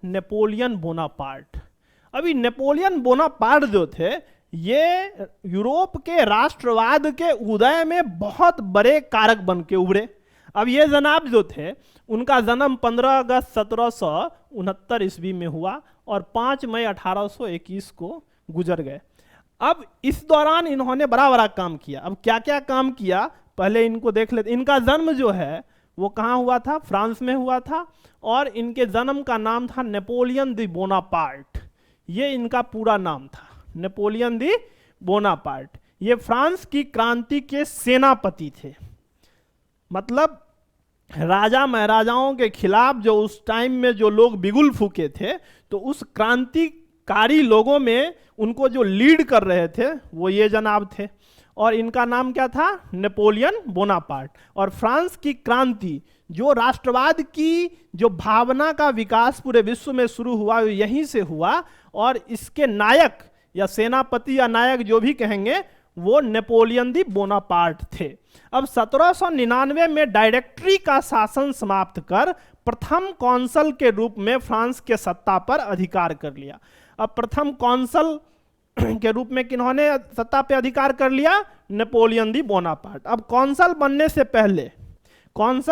Napoleon Bonaparte. अभी Napoleon Bonaparte जो थे ये यूरोप के राष्ट्रवाद के उदय में बहुत बड़े कारक बन के उभरे। अब ये जनाब जो थे उनका जन्म 15 अगस्त 1769 ईस्वी में हुआ और 5 मई 1821 को गुजर गए। अब इस दौरान इन्होंने बड़ा बड़ा काम किया। अब क्या क्या काम किया पहले इनको देख लेते। इनका जन्म जो है वो कहाँ हुआ था? फ्रांस में हुआ था और इनके जन्म का नाम था नेपोलियन दी बोनापार्ट। ये इनका पूरा नाम था, नेपोलियन दी बोनापार्ट। ये फ्रांस की क्रांति के सेनापति थे। मतलब राजा महाराजाओं के खिलाफ जो उस टाइम में जो लोग बिगुल फूके थे, तो उस क्रांतिकारी लोगों में उनको जो लीड कर रहे थे वो ये जनाब थे। और इनका नाम क्या था? Napoleon Bonaparte. और फ्रांस की क्रांति जो राष्ट्रवाद की जो भावना का विकास पूरे विश्व में शुरू हुआ यहीं से हुआ। और इसके नायक या सेनापति या नायक जो भी कहेंगे वो नेपोलियन दी बोनापार्ट थे। अब 1799 में डायरेक्टरी का शासन समाप्त कर प्रथम कौंसल के रूप में फ्रांस के सत्ता पर अधिकार कर लिया। अब प्रथम कौंसल के रूप में किन्होंने सत्ता पे अधिकार कर लिया? नेपोलियन दी बोनापार्ट। अब कौंसल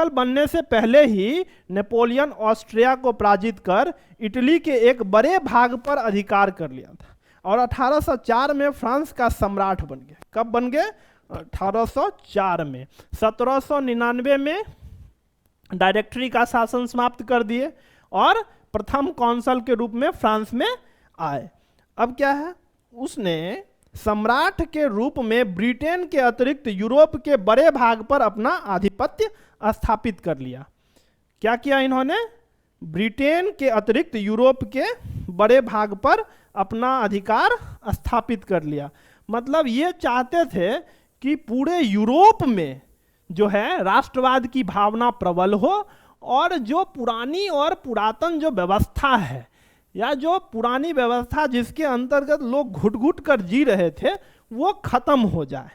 बनने से पहले ही नेपोलियन ऑस्ट्रिया को पराजित कर इटली के एक बड़े भाग पर अधिकार कर लिया था और 1804 में फ्रांस का सम्राट बन गया। कब बन गए? 1804 में। 1799 में डायरेक्टरी का शासन समाप्त कर दिए और प्रथम कौंसल के रूप में फ्रांस में आए। अब क्या है? उसने सम्राट के रूप में ब्रिटेन के अतिरिक्त यूरोप के बड़े भाग पर अपना आधिपत्य स्थापित कर लिया। क्या किया इन्होंने? ब्रिटेन के अतिरिक्त यूरोप के बड़े भाग पर अपना अधिकार स्थापित कर लिया। मतलब ये चाहते थे कि पूरे यूरोप में जो है राष्ट्रवाद की भावना प्रबल हो और जो पुरानी और पुरातन जो व्यवस्था है या जो पुरानी व्यवस्था जिसके अंतर्गत लोग घुट घुट कर जी रहे थे वो खत्म हो जाए।